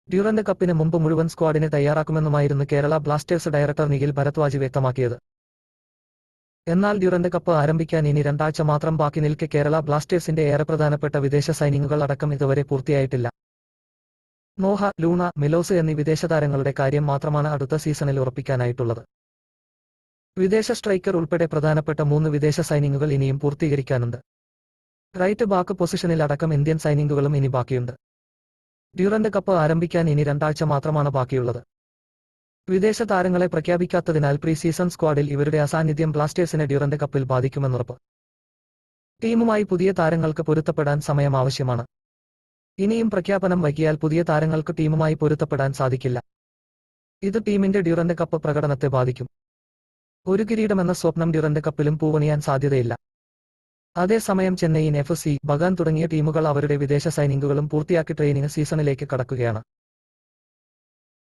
Durand കപ്പിന് മുമ്പ് മുഴുവൻ സ്ക്വാഡിനെ തയ്യാറാക്കുമെന്നുമായിരുന്നു കേരള ബ്ലാസ്റ്റേഴ്സ് ഡയറക്ടർ നിഖിൽ ഭരദ്വാജ് വ്യക്തമാക്കിയത്. എന്നാൽ ഡ്യൂറന്റ് കപ്പ് ആരംഭിക്കാൻ ഇനി 2 ആഴ്ച മാത്രം ബാക്കി നിൽക്കെ കേരള ബ്ലാസ്റ്റേഴ്സിന്റെ ഏറെ പ്രധാനപ്പെട്ട വിദേശ സൈനിങ്ങുകൾ അടക്കം ഇതുവരെ പൂർത്തിയായിട്ടില്ല. നോഹ, ലൂണ, മിലോസ് എന്നീ വിദേശ താരങ്ങളുടെ കാര്യം മാത്രമാണ് അടുത്ത സീസണിൽ ഉറപ്പിക്കാനായിട്ടുള്ളത്. വിദേശ സ്ട്രൈക്കർ ഉൾപ്പെടെ പ്രധാനപ്പെട്ട 3 വിദേശ സൈനിങ്ങുകൾ ഇനിയും പൂർത്തീകരിക്കാനുണ്ട്. റൈറ്റ് ബാക്ക് പൊസിഷനിൽ അടക്കം ഇന്ത്യൻ സൈനിങ്ങുകളും ഇനി ബാക്കിയുണ്ട്. ഡ്യൂറന്റ് കപ്പ് ആരംഭിക്കാൻ ഇനി 2 ആഴ്ച മാത്രമാണ് ബാക്കിയുള്ളത്. വിദേശ താരങ്ങളെ പ്രഖ്യാപിക്കാത്തതിനാൽ പ്രീ സീസൺ സ്ക്വാഡിൽ ഇവരുടെ അസാന്നിധ്യം ബ്ലാസ്റ്റേഴ്സിനെ ഡ്യൂറന്റ് കപ്പിൽ ബാധിക്കുമെന്നുറപ്പ്. ടീമുമായി പുതിയ താരങ്ങൾക്ക് പൊരുത്തപ്പെടാൻ സമയം ആവശ്യമാണ്. ഇനിയും പ്രഖ്യാപനം വൈകിയാൽ പുതിയ താരങ്ങൾക്ക് ടീമുമായി പൊരുത്തപ്പെടാൻ സാധിക്കില്ല. ഇത് ടീമിന്റെ ഡ്യൂറന്റ് കപ്പ് പ്രകടനത്തെ ബാധിക്കും. ഒരു കിരീടമെന്ന സ്വപ്നം ഡ്യൂറന്റ് കപ്പിലും പൂവണിയാൻ സാധ്യതയില്ല. അതേസമയം ചെന്നൈയിൻ FC, ബഗാൻ തുടങ്ങിയ ടീമുകൾ അവരുടെ വിദേശ സൈനിങ്ങുകളും പൂർത്തിയാക്കി ട്രെയിനിങ് സീസണിലേക്ക് കടക്കുകയാണ്.